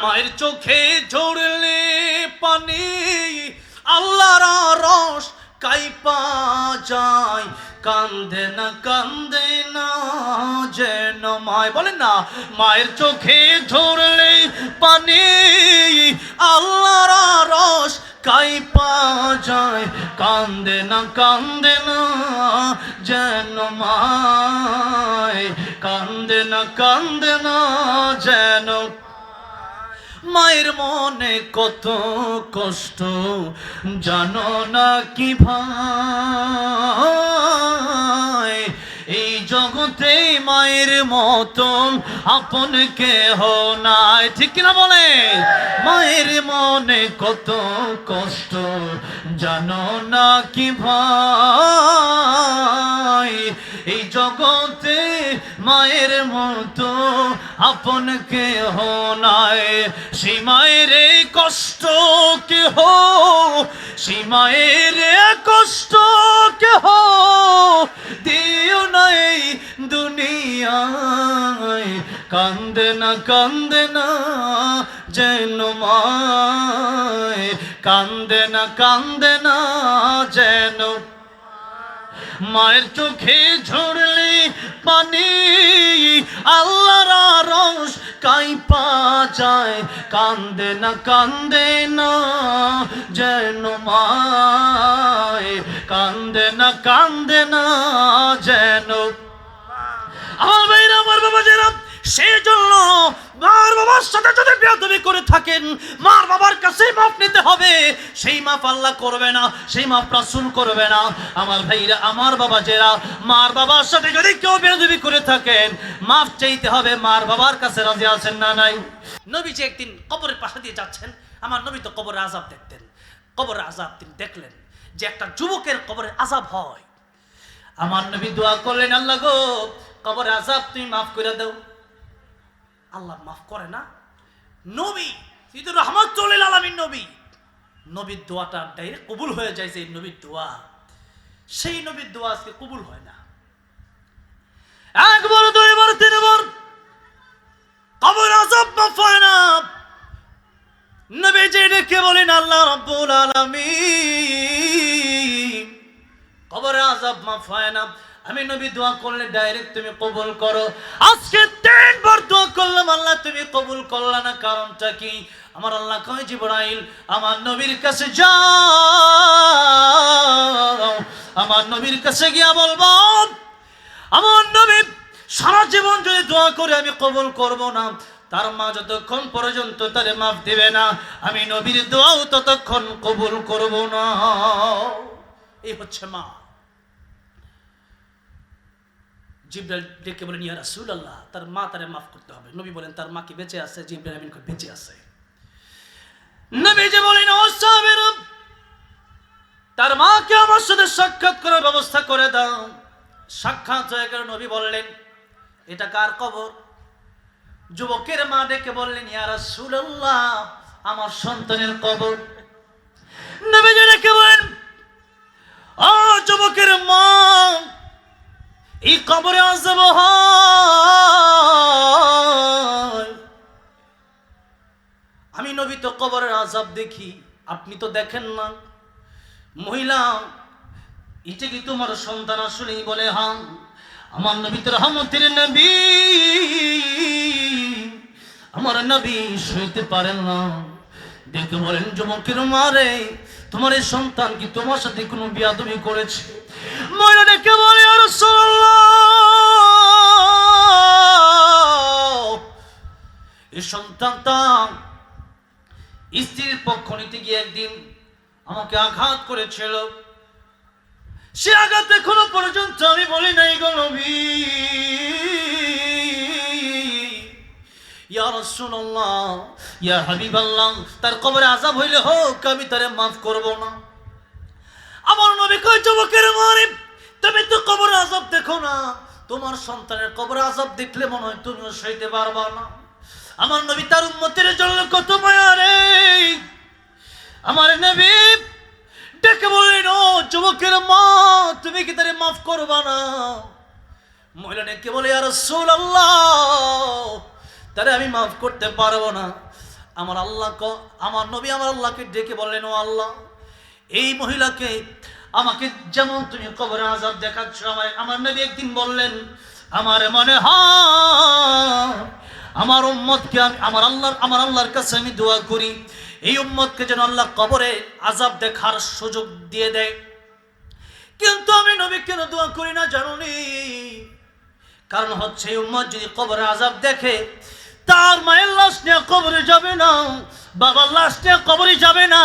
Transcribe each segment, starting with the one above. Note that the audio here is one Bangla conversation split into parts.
মায়ের চোখে ঝরলে পানি আল্লাহর আরশ কাইপা যায়, কান্দে না যেন মায়। বলেন না, মায়ের চোখে ঝরলে পানি আল্লাহর আরশ কাইপা যায়, কান্দে না যেন মায়, কান্দে না যেন। মায়ের মনে কত কষ্ট জানো না কি ভাই, এই জগতে মায়ের মতন আপন কেহ নাই, ঠিক কিনা বলে? মায়ের মনে কত কষ্ট জানো না কি ভাই, এই জগতে মায়ের মতো আপন কেহ নাই। সেই মায়ের কষ্ট কেহ, সেই মায়ের কষ্ট কেহ দিও নাই দুনিয়ায়, কান্দে না যেন মায়, কান্দে না যেন। মায়ের চোখে ঝরলে পানি আল্লাহর আরশ কাইপা যায়, কান্দে না যেন মায়, কান্দে না যেন। আমার ভাইরা, আমার বাবা যারা, সেই জন্য মার বাবার সাথে যদি বেয়াদবি করে থাকেন, মার বাবার কাছে মাফ নিতে হবে। সেই মাফ আল্লাহ করবে না, সেই মাফ রাসূল করবে না। আমার ভাইরা, আমার বাবা যারা, মার বাবার সাথে যদি কেউ বেয়াদবি করে থাকেন, মাফ চাইতে হবে। মার বাবার কাছে রাজি আছেন না নাই? নবীজি একদিন কবরের পাশে দিয়ে যাচ্ছেন, আমার নবী তো কবরের আযাব দেখতেন। কবরের আযাব তিনি দেখলেন যে একটা যুবকের কবরের আযাব হয়। আমার নবী দোয়া করলেন, আল্লাহ গো, কবরের আযাব তুমি মাফ করে দাও। আল্লাহ মাফ করে না। নবী কিন্তু রাহমাতুল লিল আলামিন নবী, নবীর দোয়াটা ডাইরেক্ট কবুল হয়ে যায়। সেই নবীর দোয়া, সেই নবীর দোয়া আজকে কবুল হয় না। একবার, দুইবার, তিনবার কবর আযাব মাফ হয় না। নবীজি ডেকে বলেন, আল্লাহ রাব্বুল আলামিন, কবর আযাব মাফ হয় না। আমি নবী দোয়া করলে ডাইরেক্ট তুমি কবুল করো। আজকে 3 বার দোয়া করলাম, আল্লাহ তুমি কবুল করলা না, কারণটা কি? আমার আল্লাহ কয়, জিবরাইল আমার নবীর কাছে যাও, আমার নবীর কাছে গিয়া বলবো, আমার নবী সারা জীবন যদি দোয়া করে আমি কবুল করব না, তার মা যতক্ষণ পর্যন্ত তারে মাফ দিবে না, আমি নবীর দোয়াও ততক্ষণ কবুল করব না। এই হচ্ছে মা। জিবরাইল ডেকে বলেন, ইয়া রাসূলুল্লাহ, তার মা তারে মাফ করতে হবে। নবী বলেন, তার মা কি বেঁচে আছে? জিবরাইল আমিন কয়, বেঁচে আছে। নবীজি বলেন, ও সাহাবীরা, তার মাকে আমার সাথে সাক্ষাৎ করার ব্যবস্থা করে দাও। সাক্ষাৎ হয়ে গেল। নবী বললেন, এটা কার কবর? যুবকের মা ডেকে বললেন, ইয়া রাসূলুল্লাহ, আমার সন্তানের কবর। নবীজি ডেকে বলেন, ও যুবকের মা, এই কবরে আযাব হয়। আমি নবী তো কবরের আযাব দেখি, আপনি তো দেখেন না। মহিলা, এটা কি তোমার সন্তান? আসলেই বলে, হ্যাঁ। আমার নবী তো রহমতের নবী, আমার নবী সইতে পারেন না। দেখে বলেন, যুবকের মারে, তোমার এই সন্তান কি তোমার সাথে কোনো বিয়াদবি করেছে? মহিলা ডেকে বলে, ইয়া রাসূলুল্লাহ, এই সন্তানটা স্ত্রীর পক্ষ নিতে গিয়ে একদিন আমাকে আঘাত করেছিল। সে আঘাত এখনো পর্যন্ত আমি বলি নাই গো নবী। ইয়া রাসূলুল্লাহ, ইয়া হাবিবাল্লাহ, তার কবরে আযাব হইলে হোক, আমি তারে মাফ করব না। আমার নবী কয়, যুবকের মারে, তুমি তো কবরে আযাব দেখো না, তোমার সন্তানের কবরে আযাব দেখলে মনে হয় তুমিও সইতে পারবা না। আমার নবী তার উম্মতের জন্য কত মায়া রে। আমার নবী ডেকে বললেন, ও যুবকের মা, তুমি কি তারে মাফ করবা না? মহিলা ডেকে বলে, ইয়া রাসূলুল্লাহ, তারে আমি মাফ করতে পারবো না। আমার নবী আমার আল্লাহকে ডেকে বললেন, ও আল্লাহ, এই মহিলাকে আমাকে যেমন তুমি কবরে আযাব দেখাচ্ছ, আমার নবী একদিন বললেন, আমার মনে হয় আমার উম্মতকে আমি আমার আল্লাহর কাছে আমি দোয়া করি, এই উম্মতকে যেন আল্লাহ কবরে আযাব দেখার সুযোগ দিয়ে দেয়। কিন্তু আমি নবী কেন দোয়া করি না জানুনি? কারণ হচ্ছে এই উম্মত যদি কবরে আযাব দেখে, তার মায়ের লাশ নিয়ে কবরে যাবে না, বাবার লাশ নিয়ে কবরে যাবে না,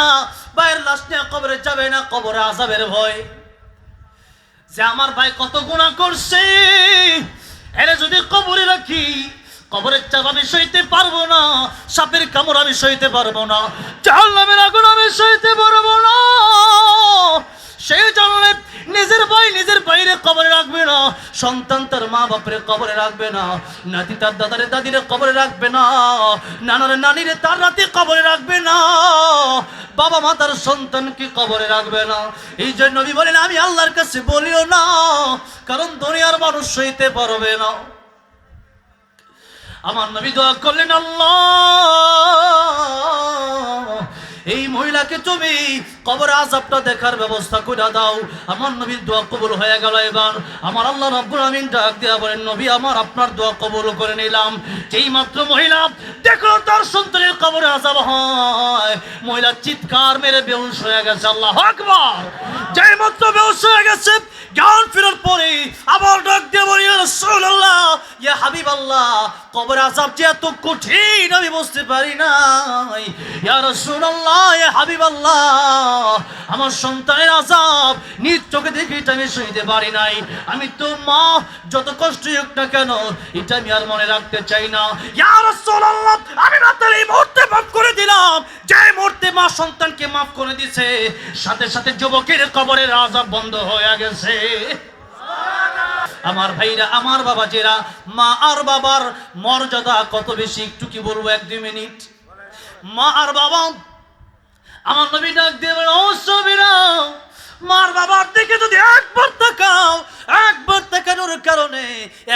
ভাইয়ের লাশ নিয়ে কবরে যাবে না, কবরে আযাবের ভয়। যে আমার ভাই কত গুনাহ করছে, এরে যদি কবরে রাখি, কবরের চাপ আমি সইতে পারবো না, সাপের কামড় আমি সইতে পারবো না, জাহান্নামের আগুন আমি সইতে পারবো না। সেই জন্য নিজের ভাই নিজের ভাইরে কবরে রাখবে না, সন্তান তার মা বাপরে কবরে রাখবে না, নাতি তার দাদারে দাদিরে কবরে রাখবে না, নানারে নানিরে তার নাতি কবরে রাখবে না, বাবা মা তার সন্তানকে কবরে রাখবে না। এই জন্য নবী বলেন, আমি আল্লাহর কাছে বলিও না, কারণ দুনিয়ার মানুষ সইতে পারবে না। আমার নবী দোয়া করলেন, আল্লাহ, এই মহিলাকে তুমি কবর আযাবটা দেখার ব্যবস্থা করে দাও। আমার নবীর দোয়া কবুল হয়ে গেল। এবার আমার আল্লাহ রাব্বুল আমিন ডাক দিয়া বলেন, নবী আমার আপনার দোয়া কবুল করে নিলাম। যেই মাত্র মহিলা দেখলো তার সন্তানের কবরে আযাব হয়, মহিলা চিৎকার মেরে বেহুশ হয়ে গেছে। আল্লাহু আকবার। যেই মাত্র বেহুশ হয়ে গেছে, জ্ঞান ফেরার পরে আবার ডাক দিয়ে বলি, ইয়া রাসূলুল্লাহ, ইয়া হাবিবাল্লাহ, কবর আযাব যে এত কঠিন আমি বুঝতে পারি নাই। ইয়া রাসূলুল্লাহ, ইয়া হাবিবাল্লাহ, আমার সন্তানের আযাব নিজ চোখে দেখে এটা আমি সইতে পারি নাই। আমি তো মা, যত কষ্টই হোক না কেন এটা আমি আর মনে রাখতে চাই না। ইয়া রাসূলুল্লাহ, আমি মাত্র এই মুহূর্তে মাফ করে দিলাম। যে মুহূর্তে মা সন্তানকে মাফ করে দিয়েছে, সাথে সাথে যুবকের কবরের আযাব বন্ধ হয়ে গেছে। আমার ভাইরা, আমার বাবাজিরা, মা আর বাবার মর্যাদা কত বেশি একটু কি বলবো, 1-2 মিনিট। মা আর বাবা, আমার নবী ডাক দিয়ে বলে, ও সবিরা, মার বাবার দিকে যদি একবার তাকাও, একবার তাকানোর কারণে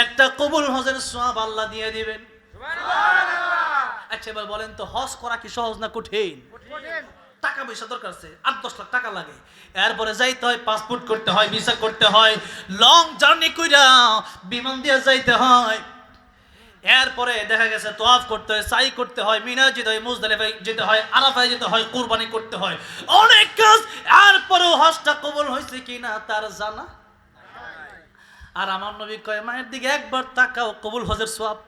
একটা কবুল হজের সওয়াব আল্লাহ দিয়ে দিবেন। সুবহানাল্লাহ। আচ্ছা এবার বলেন তো, হজ করা কি সহজ না কঠিন? টাকা পয়সা দরকার আছে, 8-10 লাখ টাকা লাগে, এরপরে যাইতে হয়, পাসপোর্ট করতে হয়, ভিসা করতে হয়, লং জার্নি কইরা বিমান দিয়ে যাইতে হয়, এরপরে দেখা গেছে তোয়াফ করতে হয়, সাই করতে হয়, মিনা যেতে হয়, মুজদালিফায় যেতে হয়, আরাফায় যেতে হয়, কুরবানি করতে হয়, অনেক কাজ। এরপরেও হজটা কবুল হয়েছে কিনা তার জানা। আর আমার নবী কয়, মায়ের দিকে একবার তাকাও, কবুল হজের সওয়াব।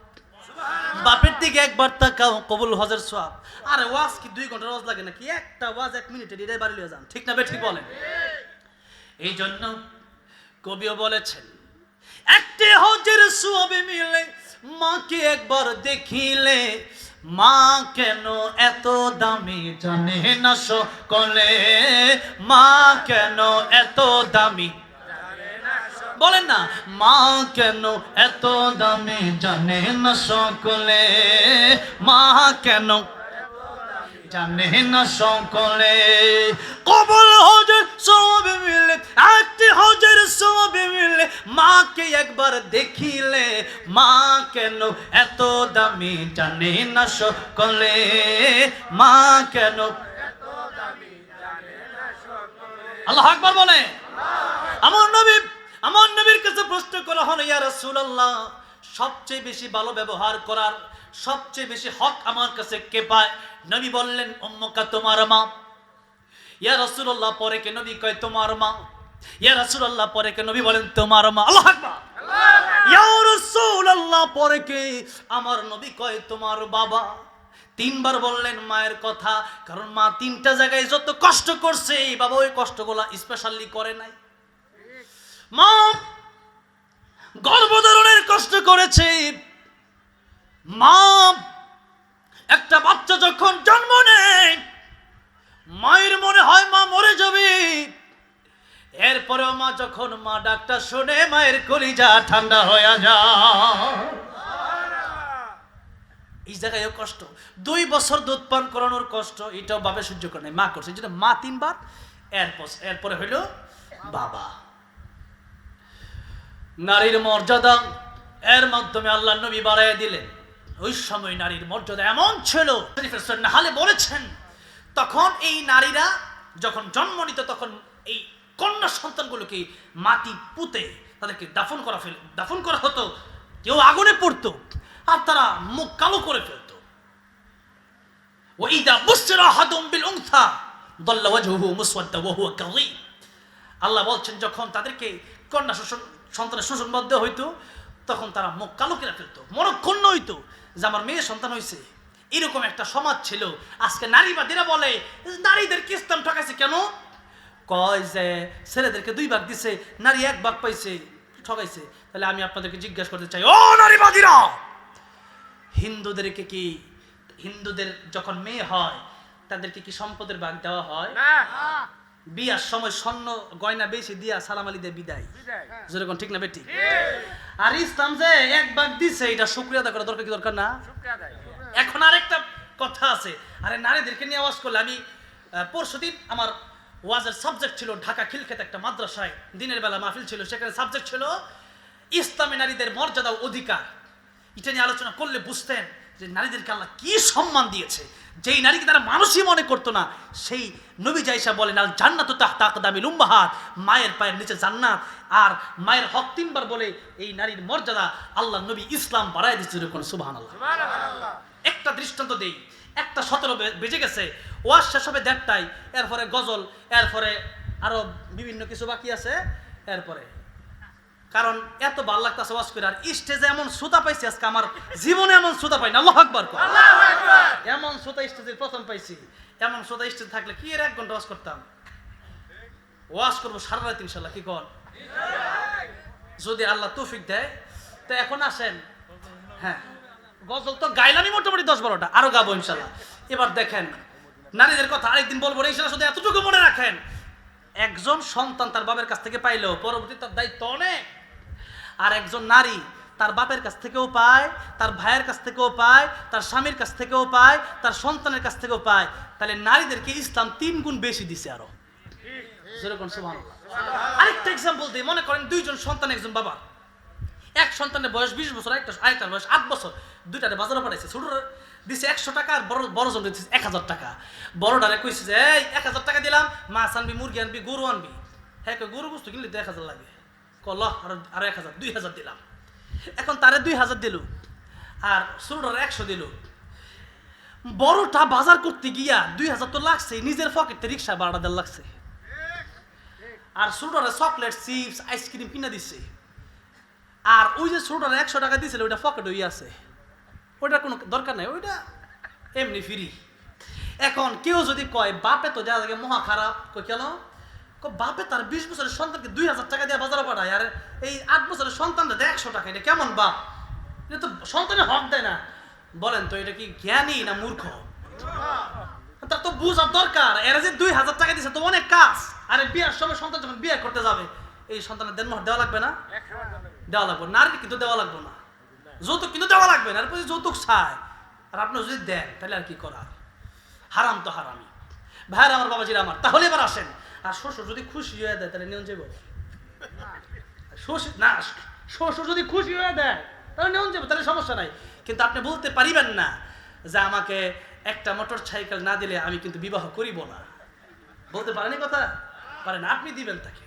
বাপের দিকে একবার তাকাও, কবুল হজের সওয়াব। আরে ওয়াজ কি 2 ঘন্টার ওয়াজ লাগে নাকি? একটা ওয়াজ 1 মিনিটে দিদাই বাড়ি লিয়ে যান, ঠিক না বেঠিক বলেন? এই জন্য কবিও বলেছেন, একটি হজের সওয়াবে মিলে মাকে একবার দেখিলে, মা কেন এত দামি জানে না সকলে, মা কেন এত দামি বলেন না, মা কেন এত দামি জানে না সকলে, মা কেন জানে না সকলে। কবুল হজের সওয়াবে মিলে, একটি হজের সওয়াবে মিলে, মাকে একবার দেখিলে, মা কেন এত দামি জানে না সকলে, মা কেন এত দামি জানে না সকলে। আল্লাহু আকবার বলে। আমার নবীর কাছে প্রশ্ন করা হলো, ইয়া রাসূলুল্লাহ, সবচেয়ে বেশি ভালো ব্যবহার করার সবচেয়ে বেশি হক আমার কাছে কে পায়? নবী বললেন, উম্মুকা, তোমার মা। ইয়া রাসূলুল্লাহ, পরে কে? নবী কয় তোমার মা। ইয়া রাসূলুল্লাহ, পরে কে? নবী বলেন তোমার মা। আল্লাহু আকবার। ইয়া রাসূলুল্লাহ, পরে কে? আমার নবী কয় তোমার বাবা। 3 বার বললেন মায়ের কথা, কারণ মা 3টা জায়গায় যত কষ্ট করছে, বাবা ওই কষ্টগুলো স্পেশালি করে নাই। মা গর্ভধারণের কষ্ট করেছে, মা একটা বাচ্চা যখন জন্ম নেয়, মায়ের মনে হয় মা মরে যাবে, এরপরেও মা যখন মা ডাকটা শুনে, মায়ের কলিজা ঠান্ডা হয়ে যায়। এই জায়গায় কষ্ট, 2 বছর দুধ পান করানোর কষ্ট, এটাও বাবা সহ্য করে নাই, মা করছে। যেটা মা 3 বার, এরপরে হইল বাবা। নারীর মর্যাদা এর মাধ্যমে আল্লাহ নবী বাড়াইয়া দিলেন। ওই সময় নারীর মর্যাদা এমন ছিল, হালে বলেছেন তখন এই নারীরা যখন জন্ম নিত তখন এই কন্যা সন্তানগুলোকে মাটি পুঁতে তাদেরকে দাফন করা হতো, কেউ আগুনে পড়তো আর তারা মুখ কালো করে ফেলতো। ওয়াইদা বুশরা আহাদুম বিল উনসা দাল্লা ওয়াজহুহু মুসওয়াদ্দা ওয়া হুয়া কাযীব। আল্লাহ বলছেন যখন তাদেরকে কন্যা সন্তানের শোষণ মধ্যে হইতো তখন তারা মুখ কালো করে ফেলতো, মনক্ষুণ্ণ হইতো যে আমার মেয়ে সন্তান হয়েছে। এরকম একটা সমাজ ছিল। আজকে নারীবাদীরা বলে নারীদেরকে ইসলাম ঠকাইছে কেন? কয় যে ছেলেদেরকে 2 ভাগ দিছে, নারী 1 ভাগ পাইছে, ঠকাইছে। তাহলে আমি আপনাদেরকে জিজ্ঞাসা করতে চাই, ও নারীবাদীরা, হিন্দুদের যখন মেয়ে হয় তাদেরকে কি সম্পদের ভাগ দেওয়া হয়? বিয়ার সময় স্বর্ণ গয়না বেশি দিয়া সালাম আলী দিয়ে বিদায়, যেরকম ঠিক না বেটি? আর ইসলাম যে 1 ভাগ দিছে এটা শুকরিয়া আদায় করা দরকার কি দরকার না? এখন আরেকটা কথা আছে, আরে নারীদেরকে নিয়ে আওয়াজ করলে, আমি পরশুদিন আমার ওয়াজের সাবজেক্ট ছিল ঢাকা খিলক্ষেত একটা মাদ্রাসায় দিনের বেলা মাহফিল ছিল, সেখানে সাবজেক্ট ছিল ইসলামে নারীদের মর্যাদা ও অধিকার। এটা নিয়ে আলোচনা করলে বুঝতেন যে নারীদেরকে আল্লাহ কি সম্মান দিয়েছে। যেই নারীকে তারা মানুষই মনে করতো না, সেই নবী জাইসা বলেন আল জান্নাতু তাহতা আকদামিল উম্মাহাত, মায়ের পায়ের নিচে জান্নাত। আর মায়ের হক 3 বার বলে এই নারীর মর্যাদা আল্লাহ নবী ইসলাম বাড়ায় দিচ্ছে, সুবহানাল্লাহ। একটা দৃষ্টান্ত দেই, 1:17 বেজে গেছে, ওয়াজ শেষ হবে 1:30টায়, এরপরে গজল, এরপরে আরো বিভিন্ন কিছু বাকি আছে। এরপরে কারণ এত ভালো লাগতেছে ওয়াজ করে, আর স্টেজে এমন শ্রোতা পাইছি আজকে আমার জীবনে এমন শ্রোতা পাই না। আল্লাহু আকবার, এমন শ্রোতা স্টেজে প্রথম পাইছি। এমন শ্রোতা স্টেজে থাকলে কি এর 1 ঘন্টা ওয়াজ করতাম? ওয়াজ করবো সারা রাত ইনশাল্লাহ, কি কর? যদি আল্লাহ তৌফিক দেয়। তো এখন আসেন, হ্যাঁ গজল তো গাইলামই মোটামুটি 10-12টা, আরো গাবো ইনশাল্লাহ। এবার দেখেন নারীদের কথা আরেকদিন বলবো ইনশাল্লাহ, শুধু এতটুকু মনে রাখেন, একজন সন্তান তার বাবার কাছ থেকে পাইলেও পরবর্তী তার দায়িত্ব অনেক। আর একজন নারী তার বাপের কাছ থেকেও পায়, তার ভাইয়ের কাছ থেকেও পায়, তার স্বামীর কাছ থেকেও পায়, তার সন্তানের কাছ থেকেও পায়। তাহলে নারীদেরকে ইসলাম 3 গুণ বেশি দিছে আরো, যেরকম সুবহানাল্লাহ। আরেকটা এক্সাম্পল দিই, মনে করেন 2 জন সন্তান, একজন বাবা, এক সন্তানের বয়স 20 বছর, আরেকটার বয়স 8 বছর, 2টারে বাজারে পাঠাইছে। ছোট দিছে 100 টাকা আর বড় জন দিচ্ছে 1000 টাকা। বড়টারে কইছে যে এই 1000 টাকা দিলাম, মাছ আনবি, মুরগি আনবি, গরু আনবি। হ্যাঁ গরু বস্তু কিনলে 1000 লাগে, কল আর 1000, 2000 দিলাম। এখন তারে 2000 দিল আর ছোটটারে 100 দিল। বড়টা বাজার করতে গিয়া 2000 তো লাগছে, নিজের পকেটে রিক্সা ভাড়া দেওয়া লাগছে। আর ছোটটারে চকলেট, চিপস, আইসক্রিম কিনা দিচ্ছে। আর ওই যে ছোটটারে 100 টাকা দিয়েছিল ওইটা পকেটে ওই আছে, ওইটার কোনো দরকার নাই, ওইটা এমনি ফ্রি। এখন কেউ যদি কয় বাপে তো দেওয়া লাগে মহা খারাপ, কই কেন? বাপে তার 20 বছরের সন্তানকে 2000 টাকা দিয়ে বাজারে পাঠায়, আর এই 8 বছরের সন্তানটা 100 টাকা, এটা কেমন বাপ? এটা তো সন্তানের হক দেয় না। বলেন তো এটা কি জ্ঞানী না মূর্খ? তার তো বুঝার দরকার। এরা যে 2000 টাকা দিচ্ছে তো অনেক কাজ। আরে বিয়ের সময় সন্তান যখন বিয়ে করতে যাবে, এই সন্তানের দেনমোহর দেওয়া লাগবে না? দেওয়া লাগবে। নারীর কিন্তু দেওয়া লাগবে না, যৌতুক কিন্তু দেওয়া লাগবে না। এরপর যৌতুক চায় আর আপনি যদি দেন তাহলে আর কি করার? হারাম তো হারামি। ভাইয়ের আমার, বাবাজিরা আমার, তাহলে এবার আসেন। আর শ্বশুর যদি খুশি হয়ে দেয় তাহলে নিয়ন যাবো না, শ্বশুর যদি খুশি হয়ে দেয় তাহলে নিয়ন যাবো, তাহলে সমস্যা নাই। কিন্তু আপনি বলতে পারিবেন না যে আমাকে একটা মোটর সাইকেল না দিলে আমি কিন্তু বিবাহ করিব না। বলতে পারেন কথা? পারেন, আপনি দিবেন তাকে।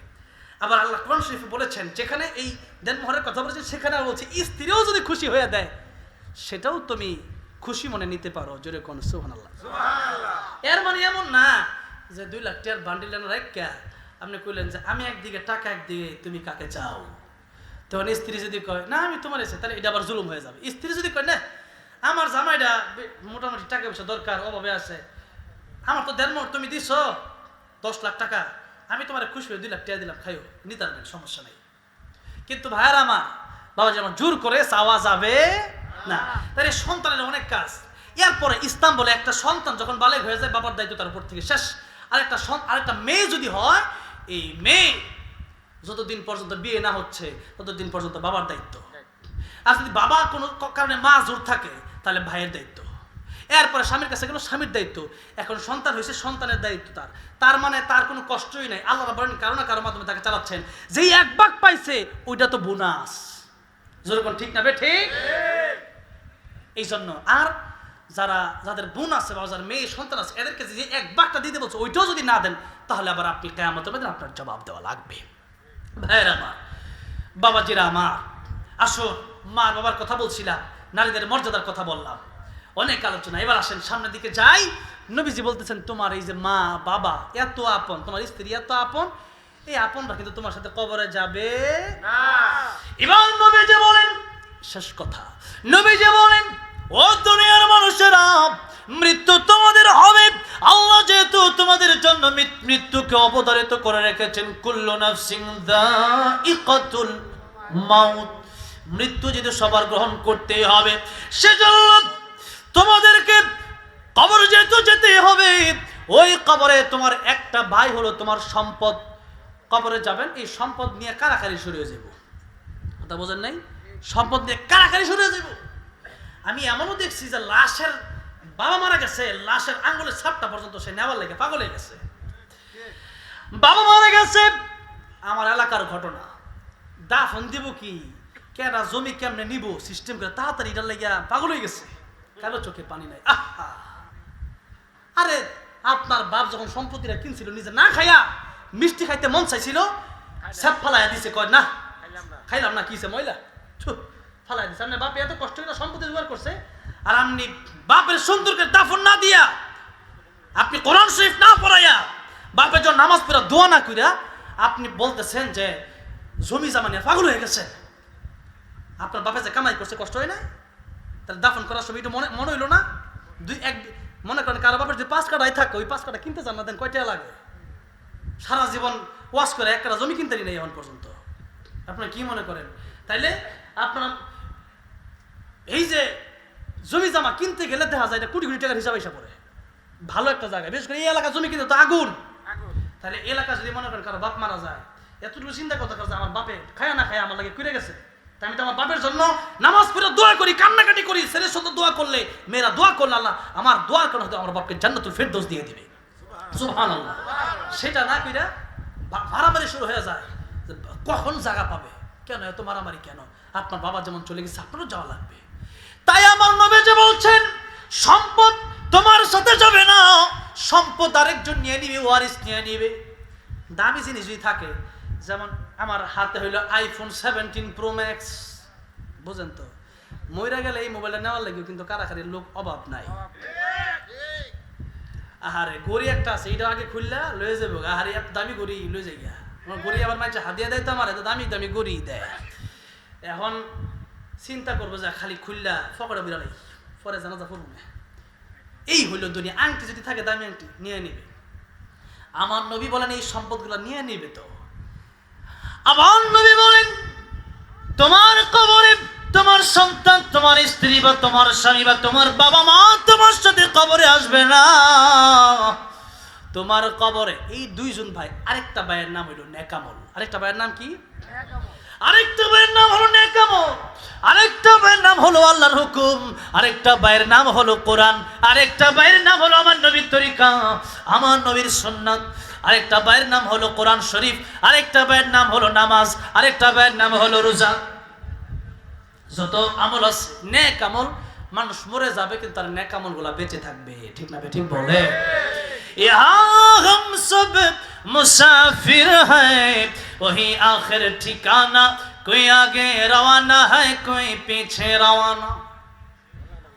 আবার আল্লাহ কোরআন শরীফে বলেছেন, যেখানে এই দেনমোহরের কথা বলেছেন সেখানে বলছে স্ত্রীও যদি খুশি হয়ে দেয় সেটাও তুমি খুশি মনে নিতে পারো, জোরে কোন সুবহানাল্লাহ। এর মানে এমন না যে 2 লাখ টাকার বান্ডিল এনে রাখা আপনি কইলেন যে আমি একদিকে টাকা, একদিকে তুমি কাকে চাও। তখন স্ত্রী যদি কয় না আমি তোমার এসে, তাহলে এটা আবার জুলুম হয়ে যাবে। স্ত্রী যদি কয় না আমার জামাইটা মোটামুটি টাকা পয়সা দরকার, অভাবে আছে, আমার তো দেনমোহর তুমি দিছো 10 লাখ টাকা, আমি তোমার খুশি হয়ে 2 লাখ টাকা দিলাম, খাইও, নিতে পারবেন, সমস্যা নেই। কিন্তু ভাইয়ার আমার, বাবাজি আমার, জোর করে চাওয়া যাবে না। তাহলে সন্তানের অনেক কাজ। এরপরে ইসলাম বলে একটা সন্তান যখন বালেগ হয়ে যায় বাবার দায়িত্ব তার উপর থেকে শেষ। আরেকটা মেয়ে যদি হয়, এই মেয়ে যতদিন পর্যন্ত বিয়ে না হচ্ছে ততদিন পর্যন্ত বাবার দায়িত্ব। আর যদি বাবা কোনো কারণে মা জোর থাকে তাহলে ভাইয়ের দায়িত্ব। এরপরে স্বামীর কাছে গেল, স্বামীর দায়িত্ব। এখন সন্তান হয়েছে, সন্তানের দায়িত্ব তার মানে তার কোনো কষ্টই নাই। আল্লাহ বলেন কারো না কারো মাধ্যমে তাকে চালাচ্ছেন। যেই 1 ভাগ পাইছে ওইটা তো বোনাস, যেরকম ঠিক না বে ঠিক? এই জন্য আর যাদের বোন আছে বা যাদের মেয়ে সন্তান আছে এদেরকে যে এক বাঘটা দিতে বলছে ওইটাও যদি না দেন তাহলে আবার আপনি কিয়ামতের ময়দানে আপনার জবাব দেওয়া লাগবে। ভাইয়েরা আমার, বাবাজিরা আমার, আসুন মা বাবার কথা বলছিলাম, নারীদের মর্যাদার কথা বললাম, অনেক আলোচনা। এবার আসেন সামনের দিকে যাই। নবীজি বলতেছেন তোমার এই যে মা বাবা এত আপন, তোমার স্ত্রী এত আপন, এই আপনরা কিন্তু তোমার সাথে কবরে যাবে না। এবার নবীজি বলেন, শেষ কথা, নবীজি বলেন ও দুনিয়ার মানুষেরা, মৃত্যু তোমাদের হবে। আল্লাহ যেহেতু তোমাদের জন্য মৃত্যুকে অবধারিত করে রেখেছেন, কুল্লু নাফসিন যায়িকাতুল মাউত, মৃত্যু যদি সবার গ্রহণ করতেই হবে, সেজন্য তোমাদেরকে কবর যেহেতু যেতেই হবে, ওই কবরে তোমার একটা ভাই হলো তোমার সম্পদ, কবরে যাবেন এই সম্পদ নিয়ে কারাকারি শুরু হয়ে যাব। কথা বোঝেন নাই? সম্পদ নিয়ে কারাকারি শুরু হয়ে যাব। আমি এমনও দেখছি যে লাশের বাবা মারা গেছে, লাশের আঙ্গুলের ছাপটা পর্যন্ত সে নেওয়ার লেগে পাগল হয়ে গেছে। বাবা মারা গেছে, আমার এলাকার ঘটনা, দাফন দিব কি, কেনা জমি কেমনে নিব সিস্টেম করে তাড়াতাড়ি এটার লেগে পাগল হয়ে গেছে, কারো চোখে পানি নাই। আহা, আরে আপনার বাপ যখন সম্পত্তিটা কিনছিল নিজে না খাইয়া মিষ্টি খাইতে মন চাইছিল, সব ফালাইয়া দিছে, কয় না খাইলাম না, কিছে ময়লা ফালাই দিছে। আপনার বাপে এত কষ্ট করে সম্পত্তি জোগাড় করছে, আর আপনি বাপের সুন্দরকে দাফন না দিয়া, আপনি কোরআন শরীফ না পড়াইয়া, বাপের জন্য নামাজ পড়া দোয়া না কইরা আপনি বলতেছেন যে জমি জামা নিয়ে পাগল হয়ে গেছেন। আপনার বাপে যে কামাই করছে কষ্ট হয় না? তাহলে দাফন করার সময় এটা মনে হইলো না? মনে করেন কারো বাপের যে 5 কাঠাই থাকে, ওই 5 কাঠা কিনতে চান না, দেন কয়টা লাগে? সারা জীবন ওয়াশ করে 1 কাঠা জমি কিনতে নেই এখন পর্যন্ত। আপনারা কি মনে করেন? তাইলে আপনারা এই যে জমি জামা কিনতে গেলে দেখা যায় এটা কোটি কোটি টাকার হিসাব পড়ে। ভালো একটা জায়গায়, বিশেষ করে এই এলাকা জমি কিনতে তো আগুন। তাহলে এলাকা যদি মনে করেন কারো বাপ মারা যায়, এতটুকু চিন্তা করতে কাছে আমার বাপে খায়া না খায়া আমার লাগে কুড়ে গেছে, তাই আমি তো আমার বাপের জন্য নামাজ পড়ে দোয়া করি, কান্নাকাটি করি। ছেলের সাথে দোয়া করলে, মেয়েরা দোয়া করলে আল্লাহ আমার দোয়ার কারণে হয়তো আমার বাপকে জান্নাতুল ফেরদৌস দিয়ে দিবে। সুবহানাল্লাহ। সেটা না কইরা মারামারি শুরু হয়ে যায়, কখন জায়গা পাবে, কেন এত মারামারি কেন? আপনার বাবা যেমন চলে গেছে আপনারও যাওয়া লাগবে। তাই আমার নবী যে বলছেন সম্পদ তোমার সাথে যাবে না, সম্পদ আরেকজন নিয়ে নিবে, ওয়ারিস নিয়ে নিবে। দামি জিনিস যদি থাকে, যেমন আমার হাতে হইলো আইফোন 17 প্রো ম্যাক্স, বুঝেন তো, মইরা গেলে এই মোবাইলটা নেওয়ার লাগবে, কিন্তু কারাকারির লোক অভাব নাই। আহারে গড়ি একটা আছে, এটা আগে খুললা লয়ে যাবো, আহারে এত দামি গড়ি লয়ে যাই গা, আমার গড়ি আবার মাঝে হাতিয়া দেয় তো, আমার এত দামি দামি গড়ি দেয়। এখন চিন্তা করবো যে খালি খুললা ফকড়া বিড়ালাই, পরে জানাজা করবো না। এই হইল দুনিয়া। আংটি যদি থাকে দামি আংটি নিয়ে নিবে। আমার নবী বলেন এই সম্পদগুলো নিয়ে নিবে। তো আমার নবী বলেন তোমার কবরে তোমার সন্তান, তোমার স্ত্রী বা তোমার স্বামী বা তোমার বাবা মা তোমার সাথে কবরে আসবে না। তোমার কবরে এই 2 জন ভাই, আরেকটা ভাইয়ের নাম হইল নেকামল। আরেকটা ভাইয়ের নাম কি? আরেকটা ভাইয়ের নাম হলো নেকামল, আরেকটা ভাইয়ের নাম হলো আল্লাহর হুকুম, আরেকটা ভাইয়ের নাম হলো কোরআন, আরেকটা ভাইয়ের নাম হলো আমার নবীর তরিকা, আমার নবীর সুন্নাত, আরেকটা ভাইয়ের নাম হলো কোরআন শরীফ, আরেকটা ভাইয়ের নাম হলো নামাজ, আরেকটা ভাইয়ের নাম হলো রোজা। যত আমল আছে নেক আমল, মানুষ মরে যাবে কিন্তু তার নেক আমলগুলা বেঁচে থাকবে। ঠিক না? ঠিক বলে। यहाँ हम सब मुसाफिर हैं, वही आखिर ठिकाना, कोई आगे रवाना है, कोई पीछे रवाना।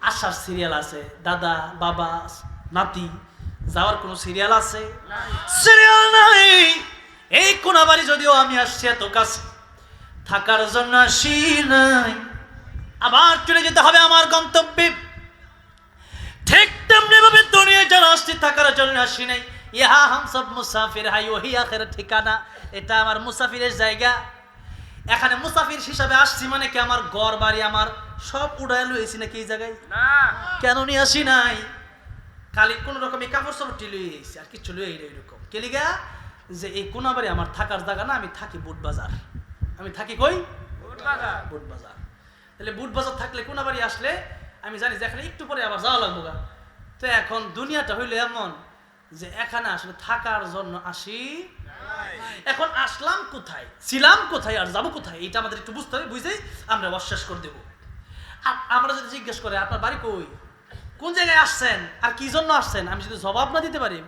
আসার সিরিয়াল আছে, দাদা বাবা নাতি যাওয়ার কোন সিরিয়াল আছে? সিরিয়াল নাই। এই কোনাবাড়ি যদিও আমি আসছি এত কাছে, থাকার জন্য আসি নাই, আবার চলে যেতে হবে আমার গন্তব্যে। ঠিক তেমনি ভাবে দুনিয়ায় যারা আসছি থাকার জন্য আসি নাই। ইহা হাম সব মুসাফির হাই, ওহি আখিরাত ঠিকানা, এটা আমার মুসাফিরের জায়গা। এখানে মুসাফির হিসাবে আসছি মানে কি আমার ঘর বাড়ি আমার সব উড়ায় লইছি নাকি এই জায়গায়? না। কেন নিয়ে আসি নাই? খালি কোন রকমের কাপড় সাপড়টি লই আইছি, আর কিছু লই আইনি এরকম। কেলিগা যে এই কোনাবাড়ি আমার থাকার জায়গা না, আমি থাকি বুট বাজার। আমি থাকি কই? বুট বাজার। বুট বাজার। তাহলে বুট বাজার থাকলে কোনাবাড়ি আসলে আমি জানি যে এখানে একটু পরে আবার যাওয়া লাগবো। তো এখন দুনিয়াটা হইলো এমন যে এখানে আসলে থাকার জন্য আসি। এখন আসলাম কোথায়, ছিলাম কোথায়, আর যাবো কোথায়, এটা আমাদের একটু বুঝতে হবে। বুঝেই আমরা অশ্বাস করে দেবো। আমরা যদি জিজ্ঞেস করে আপনার বাড়ি কই, কোন জায়গায় আসছেন, আর কি জন্য আসছেন, আমি যদি জবাব না দিতে পারি,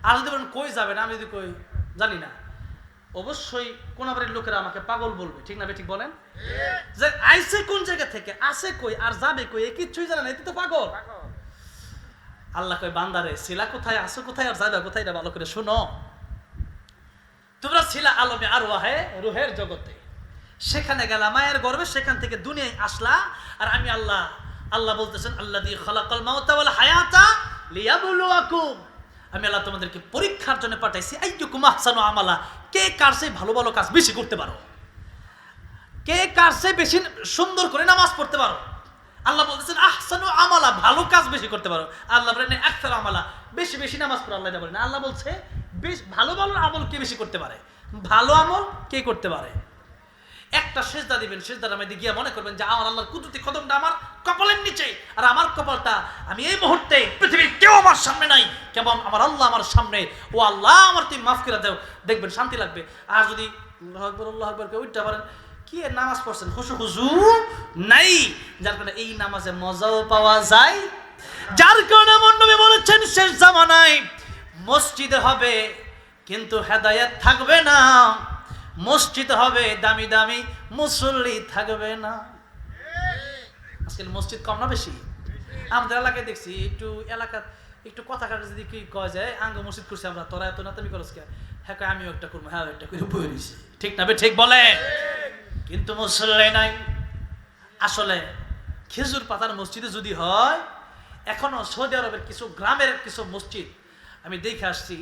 আর যদি বলেন কই যাবেন, আমি যদি কই জানি না, অবশ্যই কোন বাড়ির লোকেরা আমাকে পাগল বলবে, ঠিক না? ঠিক বলেন যে আইছে কোন জায়গা থেকে, আসে কই আর যাবে কই, এ কিচ্ছুই জানে না, এতে তো পাগল। আল্লাহ কয় বান্দারে, ছিলা কোথায়, আসো কোথায়, আর যাবে কোথায়, এটা ভালো করে শোনো। তোমরা ছিলা আলমে আরওয়াহে, রুহের জগতে, সেখানে গেলা মায়ের গর্ভে, সেখান থেকে দুনিয়ায় আসলা। আর আমি আল্লাহ, আল্লাহ বলতেছেন আল্লাযী খালাকাল মাউতা ওয়াল হায়াতা লিয়াবলুয়াকুম, আমি আল্লাহ তোমাদেরকে পরীক্ষার জন্য পাঠাইছি। আইয়ুকুম আহসানু আমালা, কে কার চেয়ে ভালো ভালো কাজ বেশি করতে পারো, কে কার চেয়ে বেশি সুন্দর করে নামাজ পড়তে পারো। আল্লাহ বলতেছেন আহসানু আমালা, ভালো কাজ বেশি করতে পারো। আল্লাহ বলেন আকসার আমালা, বেশি বেশি নামাজ পড়ো। আল্লাহ এটা বলেন, আল্লাহ বলছে বেশ ভালো ভালো আমল কে বেশি করতে পারে, ভালো আমল কে করতে পারে। একটা সেজদা দিবেন, সেজদার মধ্যে গিয়ে মনে করবেন যে আমার আল্লাহর কুদরতি কদমটা আমার কপালের নিচে, আর আমার কপালটা আমি এই মুহূর্তে পৃথিবীর কেউ আমার সামনে নাই, কেবল আমার আল্লাহ আমার সামনে। ও আল্লাহ আমার তুমি মাফ করে দাও, দেখবেন শান্তি লাগবে। আর যদি আল্লাহু আকবার আল্লাহু আকবার কে উঠতে পারেন, কি নামাজ পড়ছেন, খুশু নাই, যার কারণে এই নামাজে মজাও পাওয়া যায়। যার কারণে আমার নবী বলেছেন শেষ জামানায় মসজিদে হবে কিন্তু হেদায়েত থাকবে না, মসজিদ হবে দামি দামি মুসল্লি থাকবে না। আজকাল মসজিদ কম না বেশি? আমাদের এলাকায় দেখছি একটু এলাকা একটু কথা কাটা যদি কি কয় যায়, আঙ্গ মসজিদ করছি আমরা, তোরা এত না তুমি করছ কে, হ্যাঁ আমিও একটা করবো, হ্যাঁ একটা করে বই রয়েছি, ঠিক না? ঠিক বলে, কিন্তু মুসল্লি নাই। আসলে খেজুর পাতার মসজিদে যদি হয়, এখনো সৌদি আরবের কিছু গ্রামের কিছু মসজিদ আমি দেখে আসছি,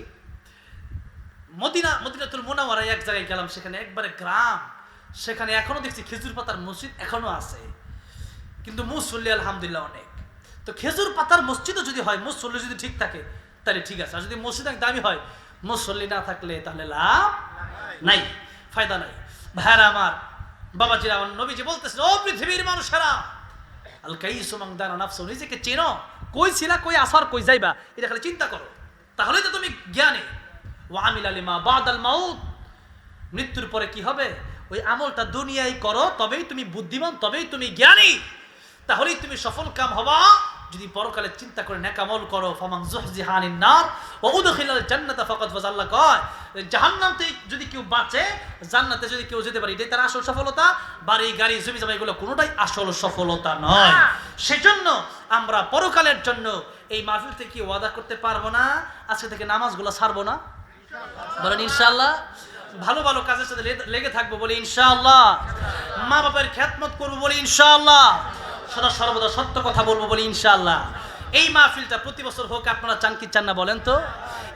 মদিনাতুল মুনাওয়ারায় এক জায়গায় গেলাম, সেখানে একবারে গ্রাম, সেখানে এখনো দেখছি খেজুর পাতার মসজিদ এখনো আছে, কিন্তু মুসল্লি আলহামদুলিল্লাহ অনেক। তো খেজুর পাতার মসজিদও যদি হয়, মুসল্লি যদি ঠিক থাকে তাহলে ঠিক আছে, আর যদি মসজিদ দামি হয়, মুসল্লি না থাকলে তাহলে লাভ নাই, ফায়দা নাই। ভাইরা আমার, বাবাজিরা আমার, নবীজি বলতেছেন ও পৃথিবীর মানুষেরা, আল কাইসু মান দানা নাফসু, নিজেকে চেনো, কই ছিলা, কই আসার, কই যাইবা, এটা খালি চিন্তা করো, তাহলেই তো তুমি জ্ঞানী। ওয়া আমিলা লিমা বাদাল মাউত, মৃত্যুর পরে কি হবে ওই আমলটা দুনিয়ায় করো, তবেই তুমি বুদ্ধিমান, তবেই তুমি জ্ঞানী, তাহলেই তুমি সফল কাম হবা। যদি পরকালে চিন্তা করে নেক আমল করো, ফামান যুহজিহা আনিন নার ওয়া উদখিলাল জান্নাতা ফাকাদ ফাজ, আল্লাহ কয় জাহান্নাম থেকে যদি কেউ বাঁচে, জান্নাতে যদি কেউ যেতে পারে, এটাই তার আসল সফলতা। বাড়ি গাড়ি জমি জমা এগুলো কোনোটাই আসল সফলতা নয়। সেজন্য আমরা পরকালের জন্য এই মাহফিল থেকে ওয়াদা করতে পারবো না, আজকে থেকে নামাজগুলো ছাড়বো না, বলেন ইনশাআল্লাহ। ভালো ভালো কাজের সাথে লেগে থাকবো, বলি ইনশাআল্লাহ। মা বাবার খেদমত করবো, বলি ইনশাআল্লাহ। সদা সর্বদা সত্য কথা বলবো, বলি ইনশাআল্লাহ। এই মাহফিলটা প্রতি বছর হোক, আপনারা চান কি চান না বলেন তো?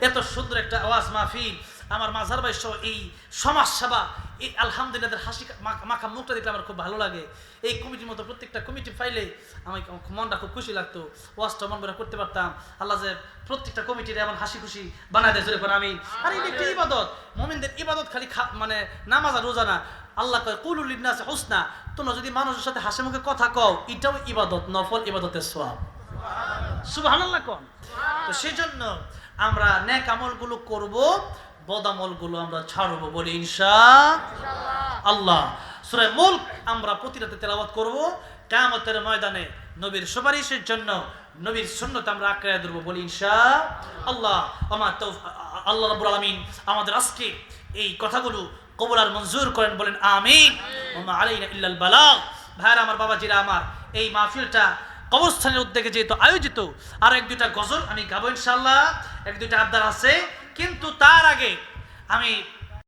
এত সুন্দর একটা আওয়াজ মাহফিল, আমার মাঝার ভাই সহ এই সমাজ সেবা, এই আলহামদুলিল্লাহ হাসি মাখা মুখটা দেখলে আমার খুব ভালো লাগে। এই কমিটির মতো প্রত্যেকটা কমিটি পাইলে আমার মনটা খুব খুশি লাগতো, ওয়াজটা মন করে করতে পারতাম। আল্লাহ যে প্রত্যেকটা কমিটির এমন হাসি খুশি বানায় দেয়, জোরে করে আমি। আর এই একটা ইবাদত, মুমিনদের ইবাদত খালি মানে নামাজ আর রোজা না। আল্লাহ কয় কুলু লিন্নাসি হুসনা, তোমরা যদি মানুষের সাথে হাসি মুখে কথা কও, এটাও ইবাদত, নফল ইবাদতের সওয়াব। সুবহানাল্লাহ কোন। তো সেজন্য আমরা নেক আমলগুলো করব, বদ আমলগুলো আমরা ছাড়ব, বলি ইনশাআল্লাহ। সূরা মুলক আমরা প্রতি রাতে তেলাওয়াত করব, কিয়ামতের ময়দানে নবীর সুপারিশের জন্য নবীর সুন্নাত আমরা আঁকড়ে ধরব, বলি ইনশাআল্লাহ। আল্লাহ রাব্বুল আলামিন আমাদের আজকে এই কথাগুলো কবুল আর মঞ্জুর করেন, বলেন আমিন। ওয়া মা আলাইনা ইল্লাল বালাগ। ভাইরা আমার, বাবাজিরা আমার, এই মাহফিলটা কবরস্থানের উদ্যোগে যেহেতু আয়োজিত, আর এক দুইটা গজল আমি গাবো ইনশাআল্লাহ, এক দুইটা আবদার আছে, কিন্তু তার আগে আমি